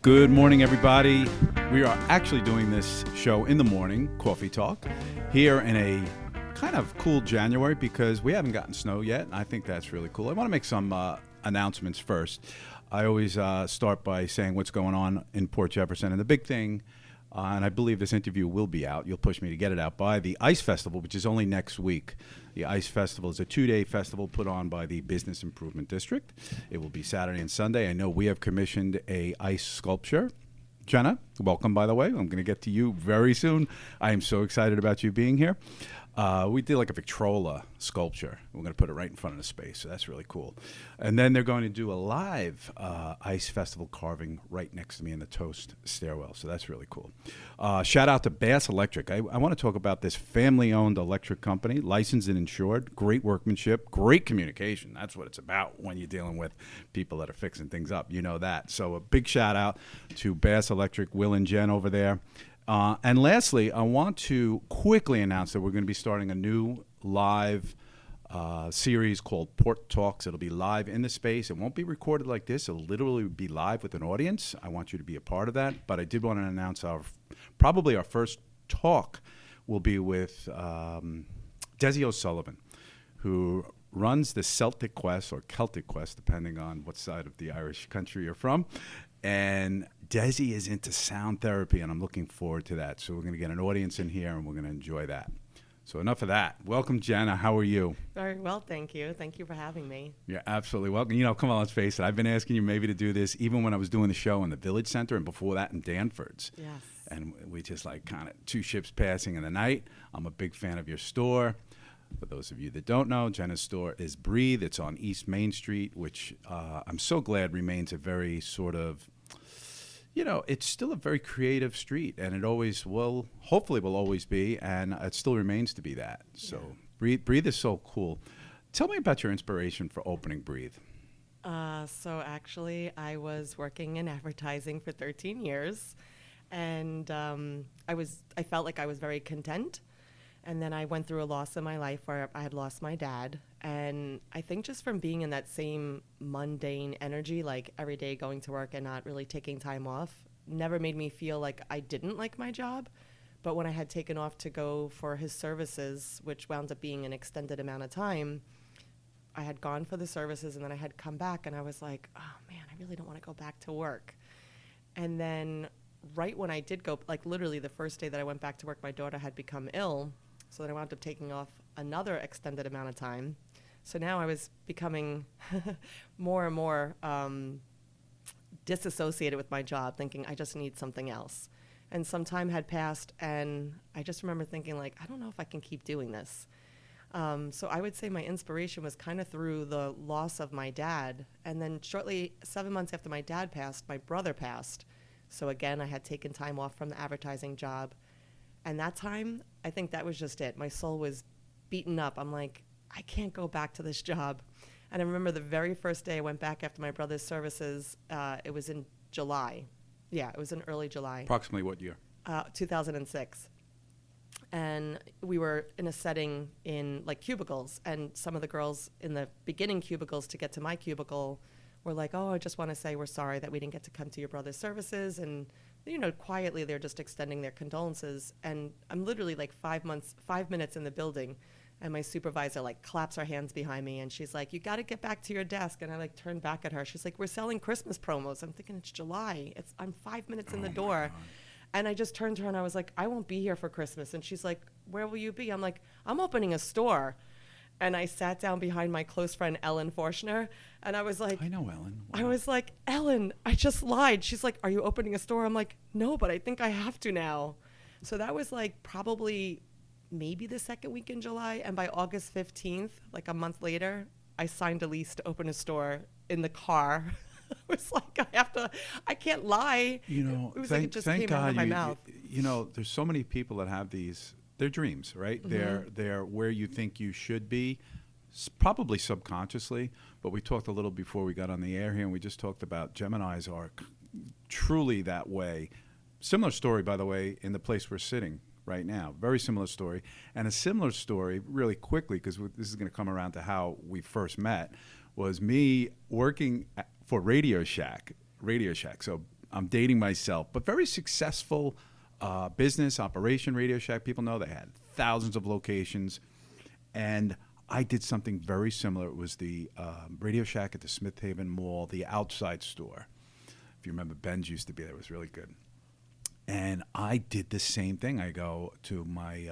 Good morning, everybody. We are actually doing this show in the morning, Coffee Talk, here in a kind of cool January because we haven't gotten snow yet. And I think that's really cool. I want to make some announcements first. I always start by saying what's going on in Port Jefferson. And the big thing, and I believe this interview will be out, you'll push me to get it out, by the Ice Festival, which is only next week. The Ice Festival is a 2-day festival put on by the Business Improvement District. It will be Saturday and Sunday. I know we have commissioned a ice sculpture. Jena, welcome, by the way. I'm going to get to you very soon. I am so excited about you being here. We did like a Victrola sculpture. We're going to put it right in front of the space, so that's really cool. And then they're going to do a live ice festival carving right next to me in the Toast stairwell, so that's really cool. Shout out to Bass Electric. I want to talk about this family-owned electric company, licensed and insured, great workmanship, great communication. That's what it's about when you're dealing with people that are fixing things up. You know that. So a big shout out to Bass Electric, Will and Jen over there. And lastly, I want to quickly announce that we're going to be starting a new live series called Port Talks. It'll be live in the space. It won't be recorded like this. It'll literally be live with an audience. I want you to be a part of that. But I did want to announce probably our first talk will be with Desi O'Sullivan, who runs the Celtic Quest or Celtic Quest, depending on what side of the Irish country you're from. And Desi is into sound therapy, and I'm looking forward to that. So we're going to get an audience in here, and we're going to enjoy that. So enough of that. Welcome, Jena. How are you? Very well, thank you. Thank you for having me. You're absolutely welcome. You know, come on, let's face it. I've been asking you maybe to do this even when I was doing the show in the Village Center and before that in Danford's. Yes. And we just like kind of two ships passing in the night. I'm a big fan of your store. For those of you that don't know, Jena's store is Breathe. It's on East Main Street, which I'm so glad remains a very sort of, you know, it's still a very creative street, and it always will, hopefully will always be, and it still remains to be that. So Breathe is so cool. Tell me about your inspiration for opening Breathe. So actually, I was working in advertising for 13 years, and I felt like I was very content. And then I went through a loss in my life where I had lost my dad. And I think just from being in that same mundane energy, like every day going to work and not really taking time off, never made me feel like I didn't like my job. But when I had taken off to go for his services, which wound up being an extended amount of time, I had gone for the services and then I had come back and I was like, oh man, I really don't want to go back to work. And then right when I did go, like literally the first day that I went back to work, my daughter had become ill. So then I wound up taking off another extended amount of time. So now I was becoming more and more disassociated with my job, thinking I just need something else. And some time had passed, and I just remember thinking, like, I don't know if I can keep doing this. So I would say my inspiration was kind of through the loss of my dad. And then shortly, 7 months after my dad passed, my brother passed. So again, I had taken time off from the advertising job. And that time, I think that was just it. My soul was beaten up. I'm like, I can't go back to this job. And I remember the very first day I went back after my brother's services, it was in July. Yeah, it was in early July. Approximately what year? 2006. And we were in a setting in like cubicles. And some of the girls in the beginning cubicles to get to my cubicle were like, oh, I just want to say we're sorry that we didn't get to come to your brother's services. And you know, quietly they're just extending their condolences. And I'm literally like 5 minutes in the building, and my supervisor like claps her hands behind me, and she's like, you got to get back to your desk. And I like turn back at her. She's like, we're selling Christmas promos. I'm thinking it's July. I'm 5 minutes in the door. And I just turned to her and I was like, I won't be here for Christmas. And she's like, where will you be? I'm like, I'm opening a store. And I sat down behind my close friend, Ellen Forshner, and I was like, I know Ellen. Wow. I was like, Ellen, I just lied. She's like, are you opening a store? I'm like, no, but I think I have to now. So that was like probably maybe the second week in July. And by August 15th, like a month later, I signed a lease to open a store in the car. It was like, I can't lie. You know, it was like it just came out of my mouth. You know, there's so many people that have they're dreams, right? Mm-hmm. They're where you think you should be, probably subconsciously. But we talked a little before we got on the air here, and we just talked about Geminis are truly that way. Similar story, by the way, in the place we're sitting right now. Very similar story. And a similar story, really quickly, because this is going to come around to how we first met, was me working for Radio Shack. So I'm dating myself, but very successful business operation. Radio Shack, people know they had thousands of locations, and I did something very similar. It was the Radio Shack at the Smith Haven Mall, the outside store. If you remember, Ben's used to be there. It was really good. And I did the same thing. I go to my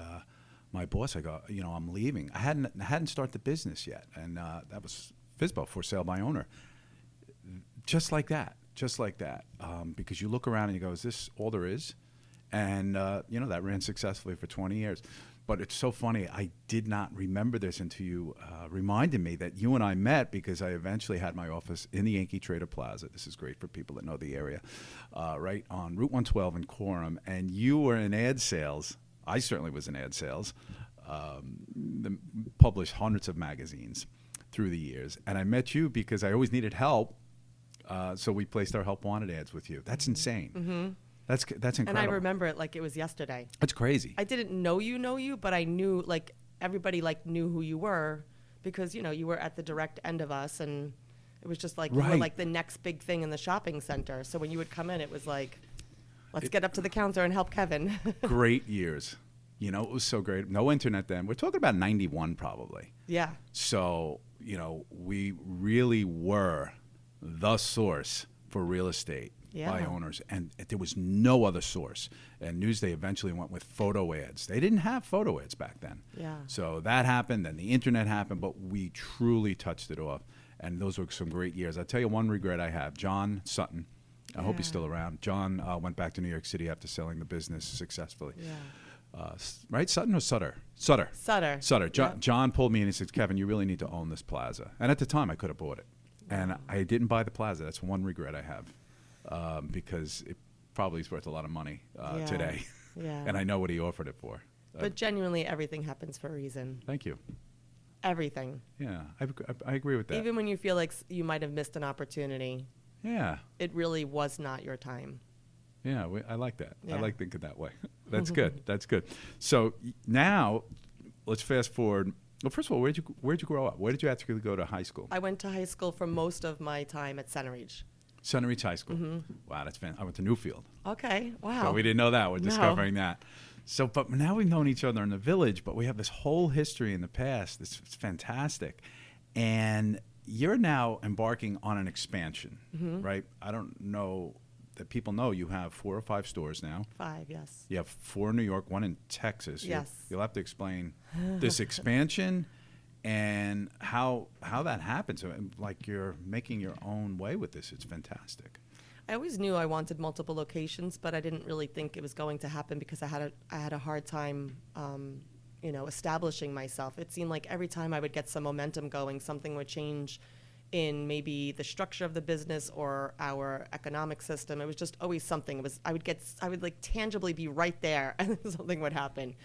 my boss. I go, I'm leaving. I hadn't started the business yet, and that was FSBO, for sale by owner. Just like that, because you look around and you go, is this all there is? And that ran successfully for 20 years. But it's so funny. I did not remember this until you reminded me that you and I met, because I eventually had my office in the Yankee Trader Plaza. This is great for people that know the area, right on Route 112 in Coram. And you were in ad sales. I certainly was in ad sales. Published hundreds of magazines through the years. And I met you because I always needed help. So we placed our help wanted ads with you. That's insane. Mm-hmm. That's incredible. And I remember it like it was yesterday. That's crazy. I didn't know you, but I knew, like, everybody knew who you were, because you were at the direct end of us, and it was just like you were like the next big thing in the shopping center. So when you would come in, it was like, let's get up to the counter and help Kevin. Great years. It was so great. No internet then. We're talking about 91 probably. Yeah. So, we really were the source for real estate by owners, and there was no other source. And Newsday eventually went with photo ads. They didn't have photo ads back then. Yeah. So that happened, then the internet happened, but we truly touched it off. And those were some great years. I'll tell you one regret I have. John Sutton, I hope he's still around. John went back to New York City after selling the business successfully. Yeah. Right? Sutton or Sutter? Sutter. John pulled me in and said, Kevin, you really need to own this plaza. And at the time, I could have bought it. And I didn't buy the plaza. That's one regret I have, because it probably is worth a lot of money today. Yeah. And I know what he offered it for. But genuinely, everything happens for a reason. Thank you. Everything. Yeah, I agree with that. Even when you feel like you might have missed an opportunity. Yeah. It really was not your time. Yeah, I like that. Yeah. I like thinking that way. That's good. That's good. So now, let's fast forward. Well, first of all, where'd you grow up? Where did you actually go to high school? I went to high school for most of my time at Center Ridge. Center Ridge High School. Mm-hmm. Wow, that's fantastic. I went to Newfield. Okay, wow. So we didn't know that. We're No. discovering that. So, but now we've known each other in the village, but we have this whole history in the past. It's fantastic. And you're now embarking on an expansion, right? I don't know that people know you have 4 or 5 stores now. 5, yes. You have 4 in New York, 1 in Texas. Yes. You'll have to explain this expansion and how that happens. Like, you're making your own way with this. It's fantastic. I always knew I wanted multiple locations, but I didn't really think it was going to happen because I had a hard time, establishing myself. It seemed like every time I would get some momentum going, something would change in maybe the structure of the business or our economic system. It was just always something. I would like tangibly be right there, and something would happen.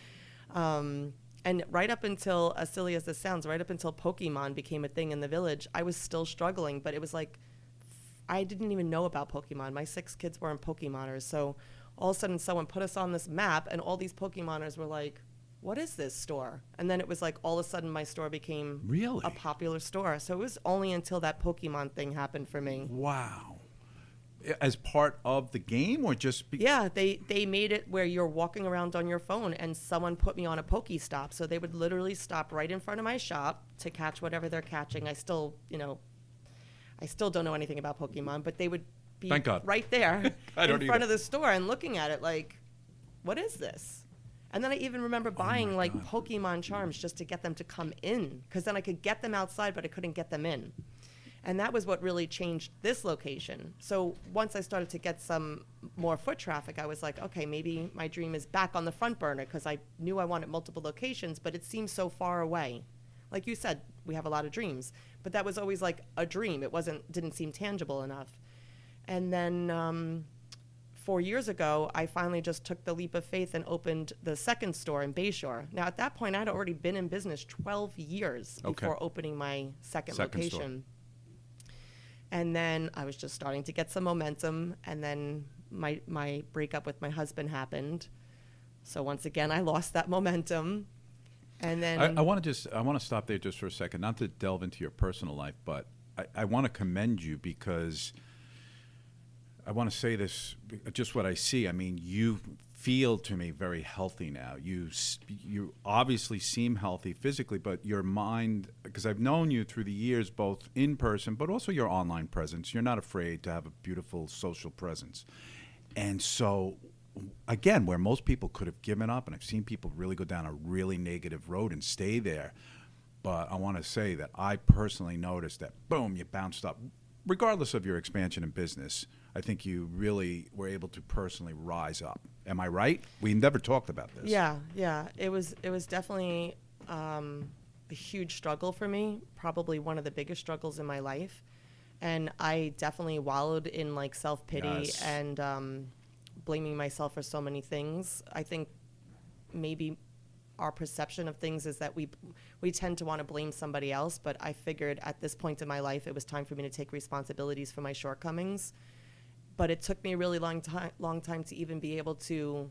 And right up until, as silly as this sounds, right up until Pokemon became a thing in the village, I was still struggling. But it was like, I didn't even know about Pokemon. My 6 kids weren't Pokemoners. So all of a sudden someone put us on this map, and all these Pokemoners were like, what is this store? And then it was like all of a sudden my store became really a popular store. So it was only until that Pokemon thing happened for me. Wow. As part of the game, or just... Yeah, they made it where you're walking around on your phone, and someone put me on a Pokestop. So they would literally stop right in front of my shop to catch whatever they're catching. I still don't know anything about Pokemon, but they would be Thank God. right there in front either. of the store and looking at it like, what is this? And then I even remember buying like Pokemon charms just to get them to come in, because then I could get them outside, but I couldn't get them in. And that was what really changed this location. So once I started to get some more foot traffic, I was like, okay, maybe my dream is back on the front burner, because I knew I wanted multiple locations, but it seemed so far away. Like you said, we have a lot of dreams, but that was always like a dream. It didn't seem tangible enough. And then 4 years ago, I finally just took the leap of faith and opened the second store in Bayshore. Now, at that point, I'd already been in business 12 years before opening my second location. Store. And then I was just starting to get some momentum, and then my breakup with my husband happened. So once again, I lost that momentum. And then I want to stop there just for a second, not to delve into your personal life, but I want to commend you, because I want to say this, just what I see. I mean, you feel to me very healthy now. You obviously seem healthy physically, but your mind, because I've known you through the years, both in person, but also your online presence. You're not afraid to have a beautiful social presence. And so, again, where most people could have given up, and I've seen people really go down a really negative road and stay there. But I want to say that I personally noticed that, boom, you bounced up. Regardless of your expansion in business, I think you really were able to personally rise up. Am I right? We never talked about this. Yeah. It was definitely a huge struggle for me, probably one of the biggest struggles in my life. And I definitely wallowed in like self-pity Yes. and blaming myself for so many things. I think maybe our perception of things is that we tend to want to blame somebody else, but I figured at this point in my life it was time for me to take responsibilities for my shortcomings. But it took me a really long time to even be able to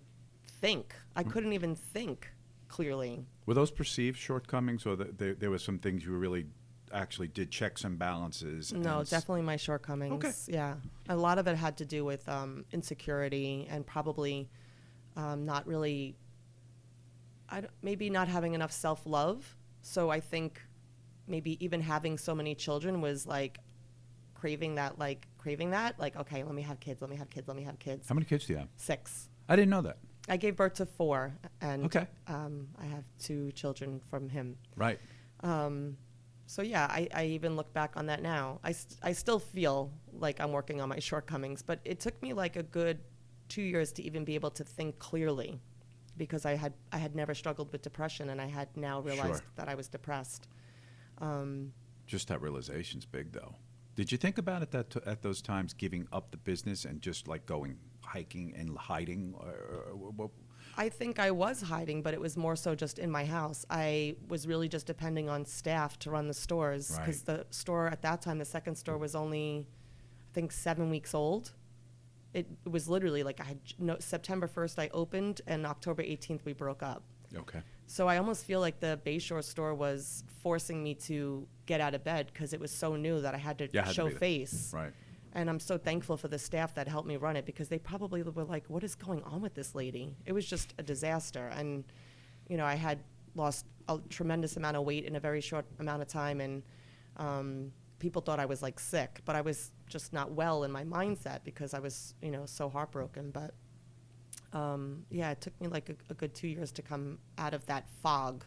think. I couldn't even think clearly. Were those perceived shortcomings, or there were some things you really actually did checks and balances? No, definitely my shortcomings. Okay. Yeah. A lot of it had to do with insecurity and probably not really, maybe not having enough self-love. So I think maybe even having so many children was like craving that, like, okay, let me have kids. How many kids do you have? 6. I didn't know that. I gave birth to 4, and Okay. I have 2 children from him. Right. So yeah, I even look back on that now. I still feel like I'm working on my shortcomings, but it took me like a good 2 years to even be able to think clearly, because I had never struggled with depression, and I had now realized Sure. that I was depressed. Just that realization's big, though. Did you think about it at those times, giving up the business and just like going hiking and hiding? Or I think I was hiding, but it was more so just in my house. I was really just depending on staff to run the stores, because the store at that time, the second store, was only, I think, 7 weeks old. It was literally like September 1st I opened, and October 18th we broke up. Okay. So I almost feel like the Bayshore store was forcing me to get out of bed, because it was so new that I had to show face. Right. And I'm so thankful for the staff that helped me run it, because they probably were like, what is going on with this lady? It was just a disaster. And, I had lost a tremendous amount of weight in a very short amount of time. And people thought I was like sick, but I was just not well in my mindset, because I was, so heartbroken. But yeah, it took me like a good 2 years to come out of that fog.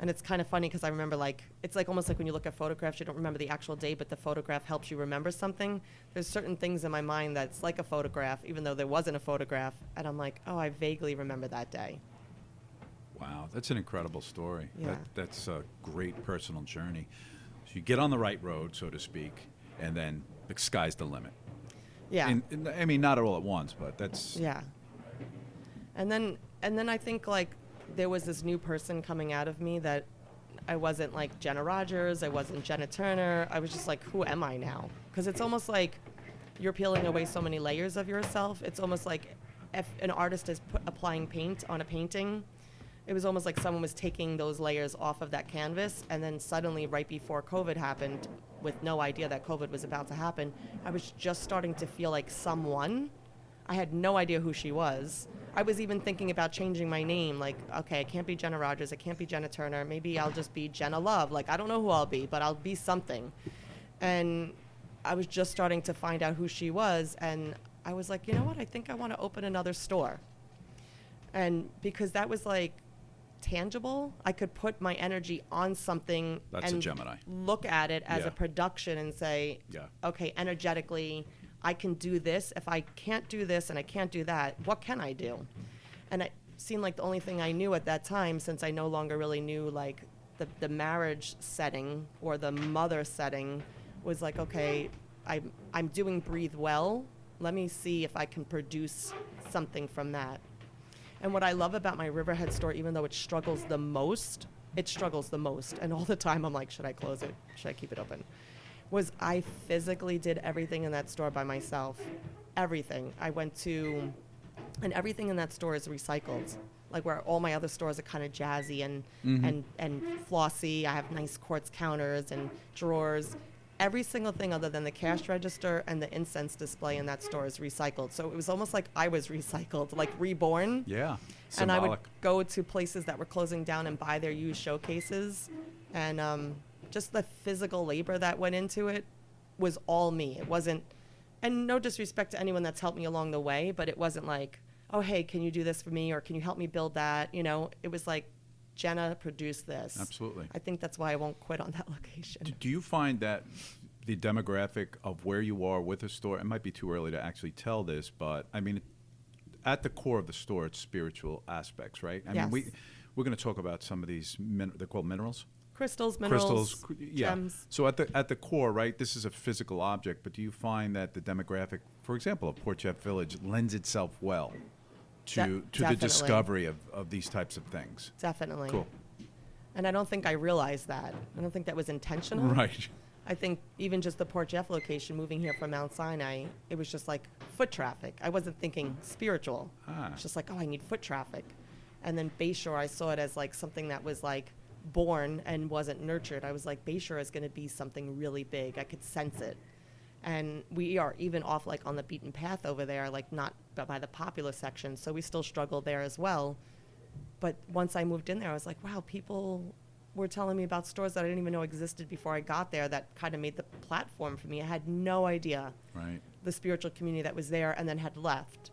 And it's kind of funny, because I remember, like, it's like almost like when you look at photographs, you don't remember the actual day, but the photograph helps you remember something. There's certain things in my mind that's like a photograph, even though there wasn't a photograph. And I'm like, oh, I vaguely remember that day. Wow, that's an incredible story. Yeah. That's a great personal journey. So you get on the right road, so to speak, and then the sky's the limit. Yeah. I mean, not all at once, but that's... Yeah. And then I think, like, there was this new person coming out of me that I wasn't like Jenna Rogers, I wasn't Jenna Turner. I was just like, who am I now? Because it's almost like you're peeling away so many layers of yourself. It's almost like if an artist is applying paint on a painting, it was almost like someone was taking those layers off of that canvas, and then suddenly, right before COVID happened, with no idea that COVID was about to happen, I was just starting to feel like someone. I had no idea who she was. I was even thinking about changing my name. Like, okay, I can't be Jenna Rogers. I can't be Jenna Turner. Maybe I'll just be Jenna Love. Like, I don't know who I'll be, but I'll be something. And I was just starting to find out who she was. And I was like, you know what? I think I want to open another store. And because that was like tangible, I could put my energy on something. That's and a Gemini. look at it as Yeah. a production and say, Yeah. okay, energetically, I can do this. If I can't do this and I can't do that, what can I do? And it seemed like the only thing I knew at that time, since I no longer really knew like the marriage setting or the mother setting, was like, okay, I'm doing Breathe Well. Let me see if I can produce something from that. And what I love about my Riverhead store, even though it struggles the most, and all the time I'm like, should I close it? Should I keep it open? Was I physically did everything in that store by myself. Everything. I went to, and everything in that store is recycled. Like where all my other stores are kind of jazzy and flossy. I have nice quartz counters and drawers. every single thing other than the cash register and the incense display in that store is recycled. So it was almost like I was recycled, like reborn. Yeah. And I would Symbolic. go to places that were closing down and buy their used showcases. And just the physical labor that went into it was all me. It wasn't, and no disrespect to anyone that's helped me along the way, but it wasn't like, oh, hey, can you do this for me? Or can you help me build that? You know, it was like, Jena produced this. Absolutely. I think that's why I won't quit on that location. Do you find that the demographic of where you are with a store, it might be too early to actually tell this, but I mean, at the core of the store, it's spiritual aspects, right? I Yes. mean, we're going to talk about some of these, they're called minerals? Crystals, minerals, Yeah. gems. So at the core, right, this is a physical object, but do you find that the demographic, for example, of Port Jeff Village lends itself well to the Definitely. discovery of these types of things? Definitely. Cool. And I don't think I realized that. I don't think that was intentional. Right. I think even just the Port Jeff location, moving here from Mount Sinai, it was just like foot traffic. I wasn't thinking spiritual. Ah. It's just like, oh, I need foot traffic. And then Bayshore, I saw it as like something that was like born and wasn't nurtured. I was like, Bayshore is going to be something really big. I could sense it. And we are even off like on the beaten path over there, like not by the popular section. So we still struggle there as well. But once I moved in there, I was like, wow, people were telling me about stores that I didn't even know existed before I got there that kind of made the platform for me. I had no idea Right. the spiritual community that was there and then had left,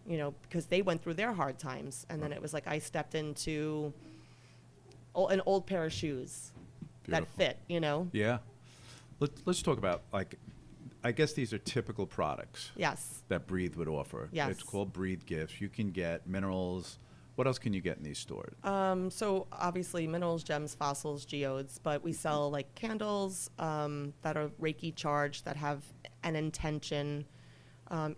you know, because they went through their hard times. And then it was like I stepped into an old pair of shoes that Beautiful. fit, you know? Yeah. Let's talk about, like, I guess these are typical products Yes. that Breathe would offer. Yes. It's called Breathe Gifts. You can get minerals. What else can you get in these stores? So obviously minerals, gems, fossils, geodes, but we sell like candles that are Reiki charged that have an intention,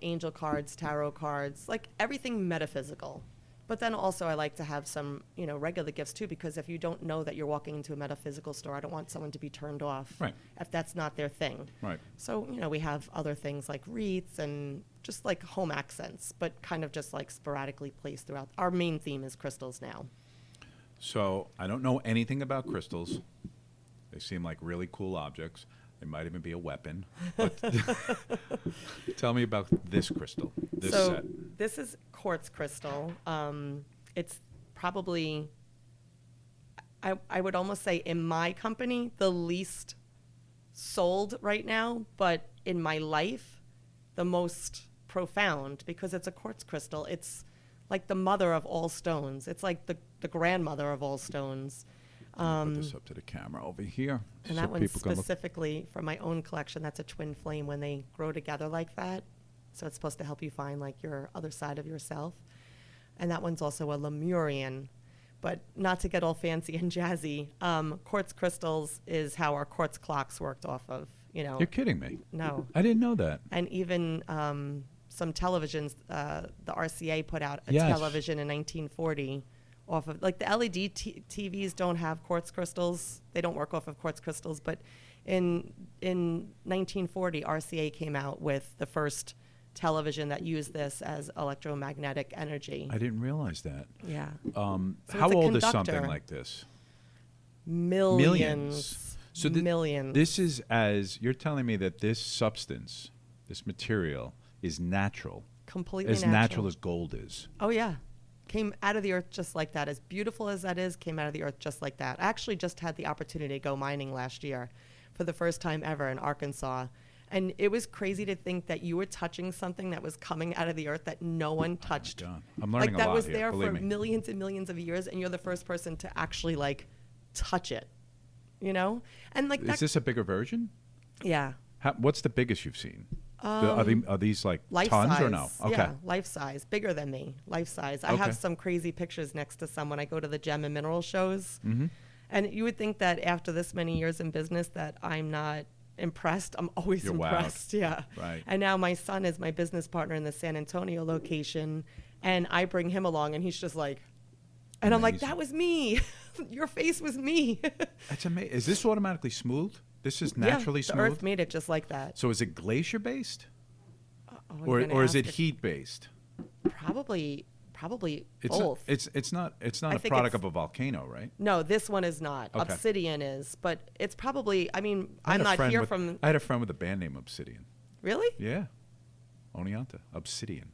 angel cards, tarot cards, like everything metaphysical. But then also I like to have some, you know, regular gifts too, because if you don't know that you're walking into a metaphysical store, I don't want someone to be turned off Right. if that's not their thing. Right. So, you know, we have other things like wreaths and just like home accents, but kind of just like sporadically placed throughout. Our main theme is crystals now. So I don't know anything about crystals. They seem like really cool objects. They might even be a weapon. But tell me about this crystal, this So set. this is quartz crystal. It's probably, I would almost say in my company, the least sold right now, but in my life, the most profound because it's a quartz crystal. It's like the mother of all stones. It's like the grandmother of all stones. Put this up to the camera over here. And so that one's people can look. specifically from my own collection. That's a twin flame when they grow together like that. So it's supposed to help you find like your other side of yourself. And that one's also a Lemurian. But not to get all fancy and jazzy, quartz crystals is how our quartz clocks worked off of, you know. You're kidding me. No. I didn't know that. And even some televisions, the RCA put out a Yes. television in 1940 off of, like the LED TVs don't have quartz crystals. They don't work off of quartz crystals. But in 1940, RCA came out with the first television that used this as electromagnetic energy. I didn't realize that. Yeah. How it's a old is something conductor. like this? Millions. So millions. This is, as you're telling me, that this substance, this material, is natural, Completely as natural as gold is. Oh, yeah. Came out of the earth just like that. As beautiful as that is, came out of the earth just like that. I actually just had the opportunity to go mining last year for the first time ever in Arkansas. And it was crazy to think that you were touching something that was coming out of the earth that no one touched. God. I'm learning like a that lot was here, there believe for me. millions and millions of years, and you're the first person to actually like touch it. You know? And like Is that. this a bigger version? Yeah. What's the biggest you've seen? Are these like Life tons size. or no? Okay. Yeah, life size. Bigger than me. Life size. I Okay. have some crazy pictures next to some when I go to the gem and mineral shows. Mm-hmm. And you would think that after this many years in business that I'm not impressed. I'm always You're wowed. impressed. Yeah. Right. And now my son is my business partner in the San Antonio location. And I bring him along and he's just like, and I'm like, Amazing. that was me. Your face was me. That's amazing. Is this automatically smooth? This is naturally yeah, the smooth? earth made it just like that. So is it glacier based? Oh, you're gonna Or is ask it if- heat based? Probably Probably It's both. it's not I a think product it's- of a volcano, right? No, this one is not. Okay. Obsidian is, but it's probably. I mean, I had I'm a not friend here with- from. I had a friend with a band name Obsidian. Really Yeah, Oneonta, Obsidian.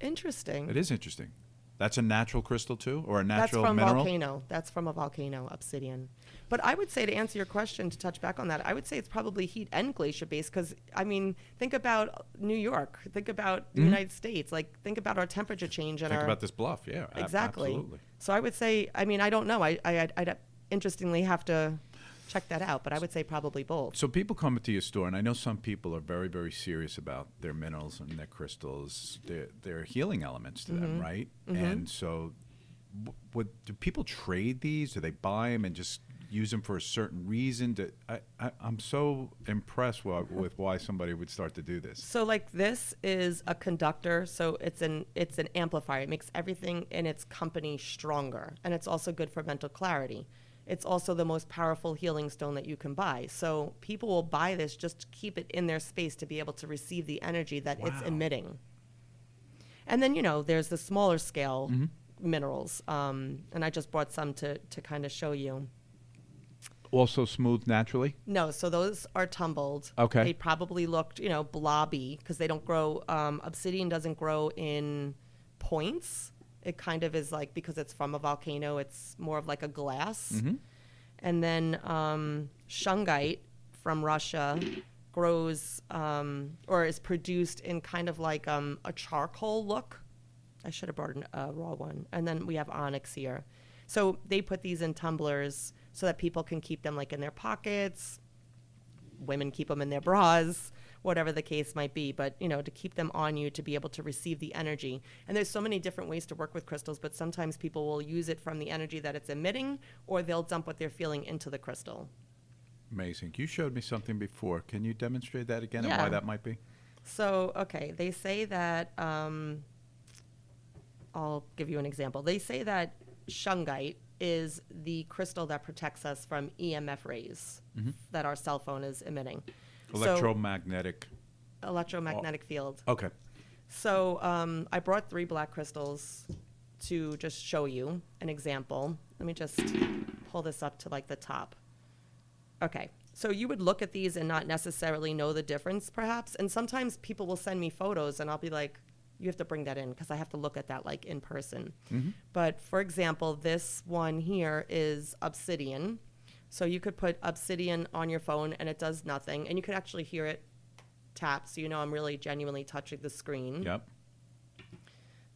interesting. It is interesting. That's a natural crystal too, or a That's natural from mineral. volcano. That's from a volcano, obsidian. But I would say, to answer your question, to touch back on that, I would say it's probably heat and glacier based. Because I mean, think about New York. Think about the United States. Like, think about our temperature change and Think our about this bluff. Yeah, exactly. absolutely. So I would say, I mean, I don't know. I'd interestingly have to check that out, but I would say probably both. So people come to your store, and I know some people are very, very serious about their minerals and their crystals. They're healing elements to them, right? And so, do people trade these? Do they buy them and just use them for a certain reason? I'm so impressed with why somebody would start to do this. So like this is a conductor, so it's an amplifier. It makes everything in its company stronger, and it's also good for mental clarity. It's also the most powerful healing stone that you can buy. So people will buy this just to keep it in their space to be able to receive the energy that it's Wow. emitting. And then, there's the smaller scale minerals. And I just brought some to kind of show you. Also smooth naturally. No, so those are tumbled. Okay. They probably looked, blobby because they don't grow. Obsidian doesn't grow in points. It kind of is like, because it's from a volcano, it's more of like a glass. And then shungite from Russia grows or is produced in kind of like a charcoal look. I should have brought a raw one. And then we have onyx here. So they put these in tumblers so that people can keep them like in their pockets. Women keep them in their bras, whatever the case might be. But, to keep them on you to be able to receive the energy. And there's so many different ways to work with crystals, but sometimes people will use it from the energy that it's emitting, or they'll dump what they're feeling into the crystal. Amazing. You showed me something before. Can you demonstrate that again and Yeah. why that might be? So, okay, they say that, I'll give you an example. They say that shungite is the crystal that protects us from EMF rays that our cell phone is emitting. Electromagnetic. Electromagnetic field. Okay. So I brought 3 black crystals to just show you an example. Let me just pull this up to like the top. Okay. So you would look at these and not necessarily know the difference, perhaps. And sometimes people will send me photos and I'll be like, you have to bring that in because I have to look at that like in person. But for example, this one here is obsidian. So you could put obsidian on your phone and it does nothing. And you could actually hear it tap, so I'm really genuinely touching the screen. Yep.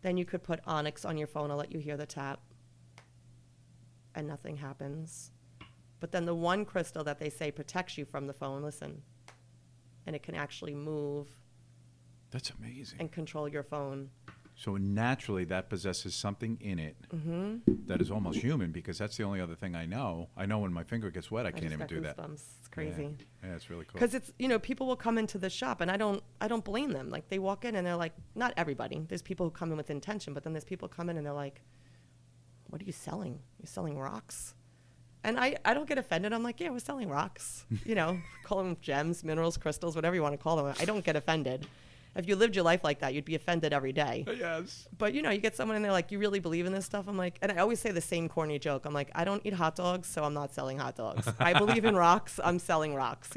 Then you could put onyx on your phone. I'll let you hear the tap. And nothing happens. But then the one crystal that they say protects you from the phone, listen. And it can actually move That's amazing. and control your phone. So naturally, that possesses something in it that is almost human, because that's the only other thing I know. I know when my finger gets wet, I can't just even got do that. goosebumps. It's crazy. Yeah, it's really cool. Because it's, people will come into the shop and I don't blame them. Like they walk in and they're like, not everybody. There's people who come in with intention, but then there's people come in and they're like, what are you selling? You're selling rocks? And I don't get offended. I'm like, yeah, we're selling rocks. Call them gems, minerals, crystals, whatever you want to call them. I don't get offended. If you lived your life like that, you'd be offended every day. Yes. But, you get someone and they're like, you really believe in this stuff? I'm like, and I always say the same corny joke. I'm like, I don't eat hot dogs, so I'm not selling hot dogs. I believe in rocks. I'm selling rocks,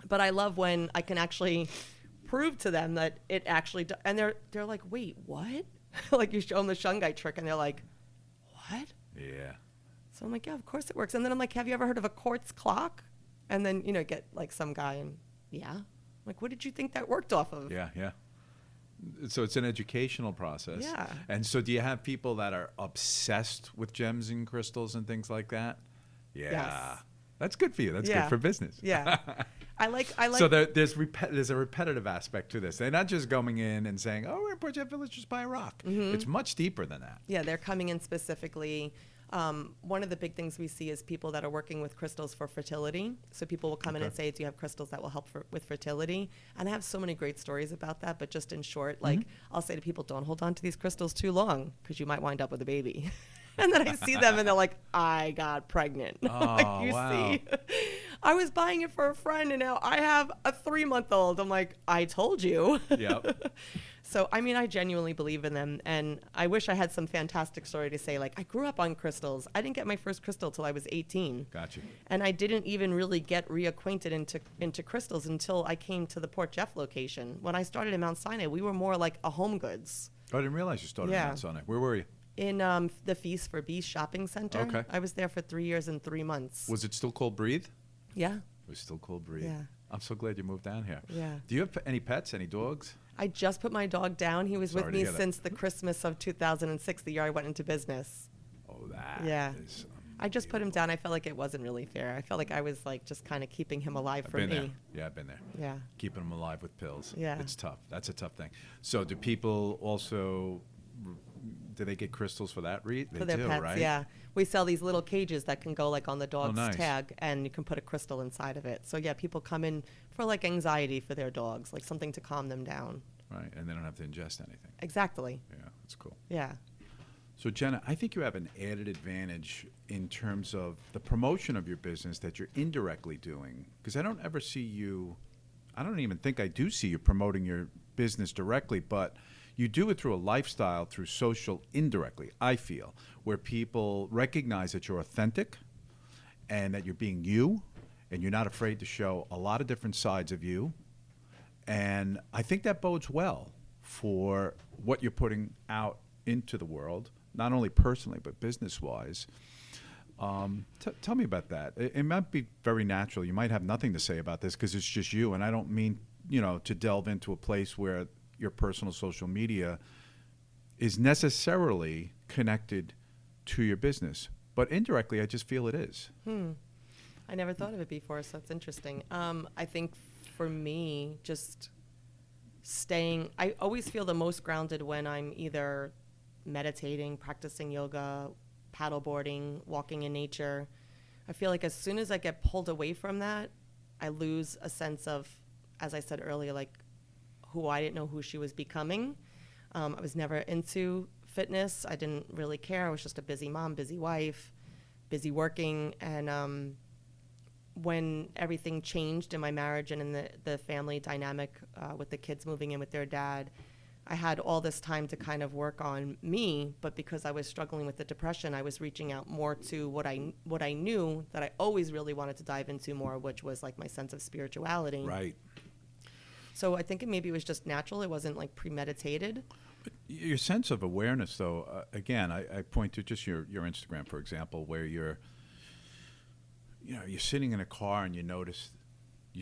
But I love when I can actually prove to them that it actually and they're like, wait, what? Like you show them the shungite trick and they're like, what? Yeah. So I'm like, yeah, of course it works. And then I'm like, have you ever heard of a quartz clock? And then, get like some guy and, yeah. I'm like, what did you think that worked off of? Yeah, yeah. So it's an educational process. Yeah. And so do you have people that are obsessed with gems and crystals and things like that? Yeah. Yes. That's good for you. That's good for business. Yeah. I like. So there's a repetitive aspect to this. They're not just going in and saying, oh, we're in Port Jeff Village, just buy a rock. It's much deeper than that. Yeah, they're coming in specifically. One of the big things we see is people that are working with crystals for fertility. So people will come in and say, do you have crystals that will help with fertility? And I have so many great stories about that. But just in short, like I'll say to people, don't hold on to these crystals too long because you might wind up with a baby. And then I see them and they're like, I got pregnant. Oh, like, you wow. see? I was buying it for a friend, and now I have a 3-month-old. I'm like, I told you. Yep. So, I mean, I genuinely believe in them. And I wish I had some fantastic story to say, like, I grew up on crystals. I didn't get my first crystal till I was 18. Gotcha. And I didn't even really get reacquainted into crystals until I came to the Port Jeff location. When I started in Mount Sinai, we were more like a Home Goods. Oh, I didn't realize you started in Mount Sinai. Where were you? In the Feast for Beasts shopping center. Okay. I was there for 3 years and 3 months. Was it still called Breathe? Yeah. It was still called Breathe. Yeah. I'm so glad you moved down here. Yeah. Do you have any pets, any dogs? I just put my dog down. He was Sorry with to me hear that. since the Christmas of 2006, the year I went into business. Oh, that Yeah. is I just put him down. I felt like it wasn't really fair. I felt like I was like just kind of keeping him alive I've for been me. there. Yeah, I've been there. Yeah. Keeping them alive with pills. Yeah. It's tough. That's a tough thing. So do people also, do they get crystals for that reason? For their pets, right? yeah. We sell these little cages that can go like on the dog's nice. tag, and you can put a crystal inside of it. So yeah, people come in for like anxiety for their dogs, like something to calm them down. Right, and they don't have to ingest anything. Exactly. Yeah, that's cool. Yeah. So Jena, I think you have an added advantage in terms of the promotion of your business that you're indirectly doing. Because I don't ever see you, I don't even think I do see you promoting your business directly, but you do it through a lifestyle, through social indirectly, I feel, where people recognize that you're authentic and that you're being you and you're not afraid to show a lot of different sides of you. And I think that bodes well for what you're putting out into the world, not only personally, but business-wise. Tell me about that. It might be very natural. You might have nothing to say about this because it's just you, and I don't mean, to delve into a place where your personal social media is necessarily connected to your business. But indirectly, I just feel it is. I never thought of it before, so it's interesting. I think for me, just I always feel the most grounded when I'm either meditating, practicing yoga, paddleboarding, walking in nature. I feel like as soon as I get pulled away from that, I lose a sense of, as I said earlier, like who I didn't know who she was becoming. I was never into fitness. I didn't really care. I was just a busy mom, busy wife, busy working. And when everything changed in my marriage and in the family dynamic with the kids moving in with their dad, I had all this time to kind of work on me, but because I was struggling with the depression, I was reaching out more to what I knew that I always really wanted to dive into more, which was like my sense of spirituality. Right. So I think maybe it was just natural. It wasn't like premeditated. But your sense of awareness, though, again, I point to just your Instagram, for example, where you're sitting in a car and you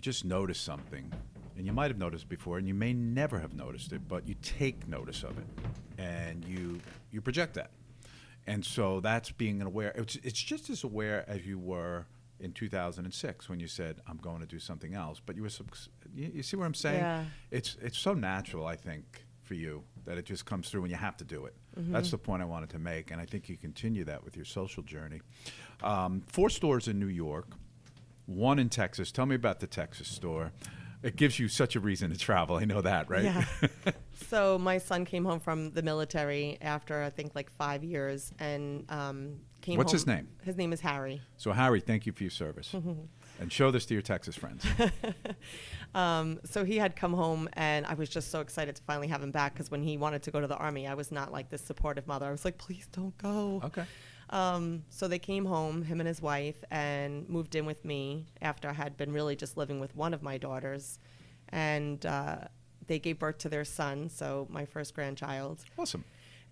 just notice something, and you might have noticed before, and you may never have noticed it, but you take notice of it, and you project that. And so that's being aware. It's just as aware as you were in 2006 when you said, I'm going to do something else. But you see what I'm saying? Yeah. It's so natural, I think, for you that it just comes through when you have to do it. Mm-hmm. That's the point I wanted to make, and I think you continue that with your social journey. 4 stores in New York, 1 in Texas. Tell me about the Texas store. It gives you such a reason to travel. I know that, right? Yeah. So my son came home from the military after, I think, like 5 years, and came What's home. his name? His name is Harry. So, Harry, thank you for your service. And show this to your Texas friends. So he had come home, and I was just so excited to finally have him back, because when he wanted to go to the Army, I was not like this supportive mother. I was like, please don't go. Okay. So they came home, him and his wife, and moved in with me after I had been really just living with one of my daughters. And they gave birth to their son, so my first grandchild. Awesome.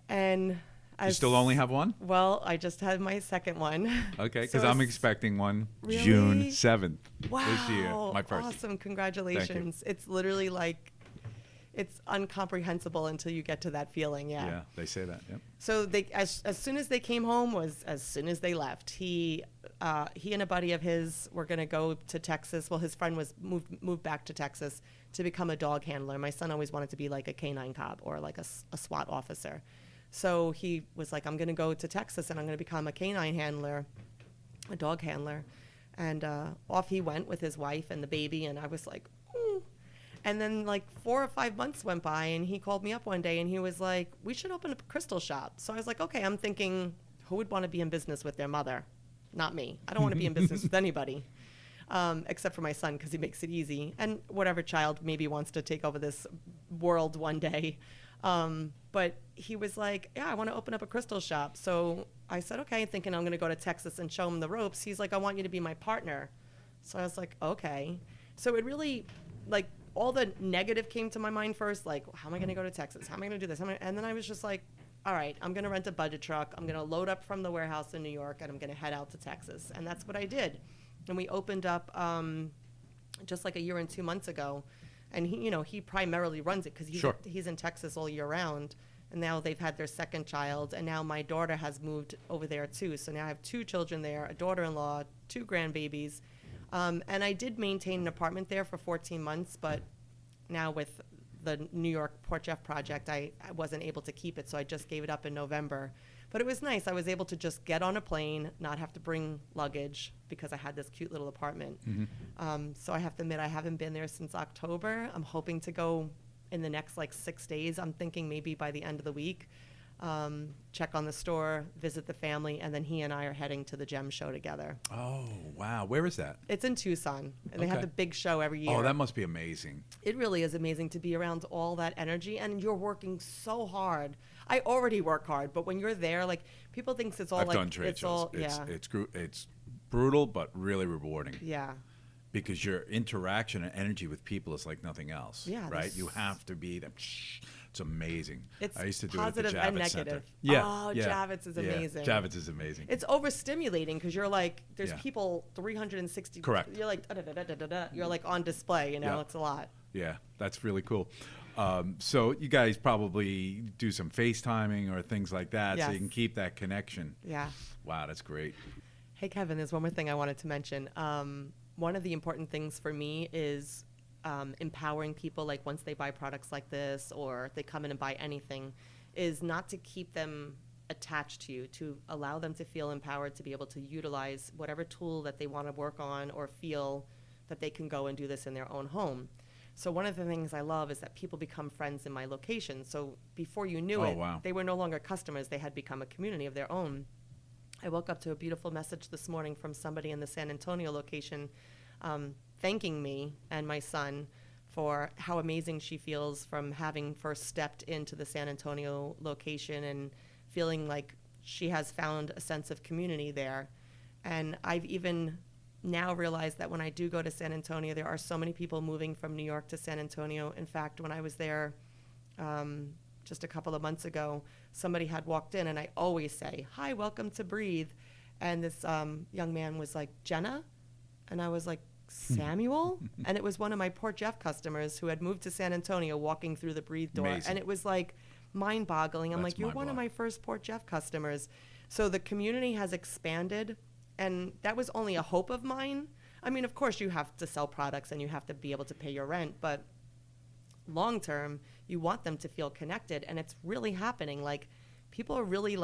And You still only have one? Well, I just had my second one. Okay, So because I'm as- expecting one Really? June 7th Wow. this year. My first. Awesome. Congratulations. It's literally like, it's incomprehensible until you get to that feeling. Yeah. Yeah, they say that. Yep. So they, as soon as they came home was as soon as they left. He and a buddy of his were going to go to Texas. Well, his friend was moved back to Texas to become a dog handler. My son always wanted to be like a canine cop or like a SWAT officer. So he was like, I'm going to go to Texas and I'm going to become a canine handler, a dog handler. And off he went with his wife and the baby. And I was like, ooh. And then like 4 or 5 months went by, and he called me up one day and he was like, we should open up a crystal shop. So I was like, okay, I'm thinking, who would want to be in business with their mother? Not me. I don't want to be in business with anybody. except for my son because he makes it easy. And whatever child maybe wants to take over this world one day. But he was like, yeah, I want to open up a crystal shop. So I said, okay, thinking I'm going to go to Texas and show him the ropes. He's like, I want you to be my partner. So I was like, okay. So it really, like, all the negative came to my mind first, like, how am I going to go to Texas? How am I going to do this? And then I was just like, all right, I'm going to rent a budget truck. I'm going to load up from the warehouse in New York, and I'm going to head out to Texas. And that's what I did. And we opened up just like a year and 2 months ago. And he primarily runs it because he's in Texas all year round. And now they've had their second child. And now my daughter has moved over there too. So now I have 2 children there, a daughter-in-law, 2 grandbabies. And I did maintain an apartment there for 14 months. But now with the New York Port Jeff project, I wasn't able to keep it. So I just gave it up in November. But it was nice. I was able to just get on a plane, not have to bring luggage because I had this cute little apartment. Mm-hmm. So I have to admit, I haven't been there since October. I'm hoping to go in the next 6 days. I'm thinking maybe by the end of the week, check on the store, visit the family, and then he and I are heading to the Gem Show together. Oh, wow. Where is that? It's in Tucson. And they have the big show every year. Oh, that must be amazing. It really is amazing to be around all that energy, and you're working so hard. I already work hard, but when you're there, people think it's all I've done trade shows. It's brutal, but really rewarding. Yeah. Because your interaction and energy with people is like nothing else. Yeah. Right? You have to be them. It's amazing. It's I used to do positive it at the and Javits negative. Center. Yeah. Oh, yeah. Javits is amazing. Javits is amazing. It's overstimulating because you're there's people 360. Correct. You're you're on display, it's a lot. Yeah, that's really cool. So you guys probably do some FaceTiming or things like that so you can keep that connection. Yeah. Wow, that's great. Hey, Kevin, there's one more thing I wanted to mention. One of the important things for me is empowering people, once they buy products like this or they come in and buy anything, is not to keep them attached to you, to allow them to feel empowered to be able to utilize whatever tool that they want to work on or feel that they can go and do this in their own home. So one of the things I love is that people become friends in my location. So before you knew they were no longer customers. They had become a community of their own. I woke up to a beautiful message this morning from somebody in the San Antonio location thanking me and my son for how amazing she feels from having first stepped into the San Antonio location and feeling like she has found a sense of community there. And I've even now realized that when I do go to San Antonio, there are so many people moving from New York to San Antonio. In fact, when I was there just a couple of months ago, somebody had walked in, and I always say, "Hi, welcome to Breathe." And this young man was like, "Jena?" And I was like, "Samuel?" And it was one of my Port Jeff customers who had moved to San Antonio walking through the Breathe door. Amazing. And it was mind-boggling. I'm like, "You're one of my first Port Jeff customers." So the community has expanded. And that was only a hope of mine. I mean, of course, you have to sell products and you have to be able to pay your rent. But long term, you want them to feel connected. And it's really happening. People are really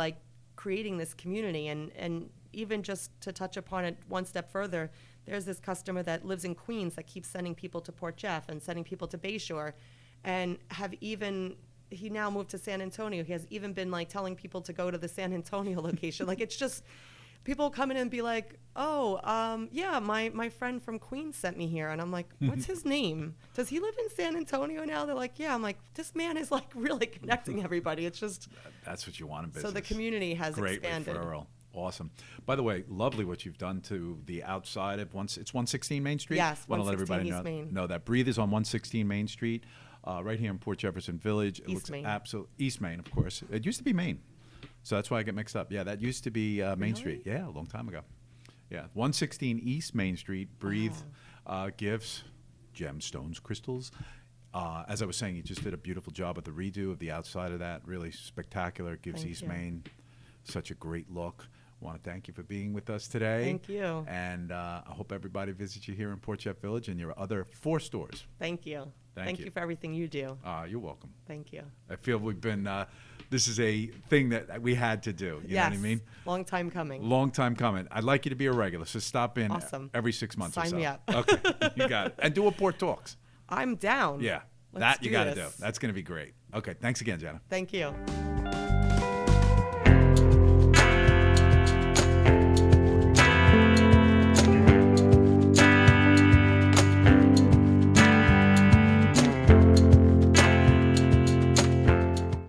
creating this community. And even just to touch upon it one step further, there's this customer that lives in Queens that keeps sending people to Port Jeff and sending people to Bayshore. And he now moved to San Antonio. He has even been telling people to go to the San Antonio location. It's just... People come in and be like, my friend from Queens sent me here. And I'm like, what's his name? Does he live in San Antonio now? They're like, yeah. I'm like, this man is really connecting everybody. It's just... That's what you want in business. So the community has expanded. Great referral. Awesome. By the way, lovely what you've done to the outside of it's 116 Main Street? Yes, Want to let everybody East Main. know that Breathe is on 116 Main Street, right here in Port Jefferson Village. It East Main. East Main, of course. It used to be Main. So that's why I get mixed up. Yeah, that used to be Main Street. Yeah, a long time ago. Yeah, 116 East Main Street. Breathe gives gemstones, crystals. As I was saying, you just did a beautiful job with the redo of the outside of that. Really spectacular. It gives East Main such a great look. I want to thank you for being with us today. Thank you. And I hope everybody visits you here in Port Jeff Village and your other 4 stores. Thank you. Thank you for everything you do. You're welcome. Thank you. I feel we've been, this is a thing that we had to do. You know what I mean? Long time coming. Long time coming. I'd like you to be a regular, so stop in every 6 months or so. Sign me up. Okay, you got it. And do a Port Talks. I'm down. Yeah, Let's that you got to do. That's going to be great. Okay, thanks again, Jena. Thank you.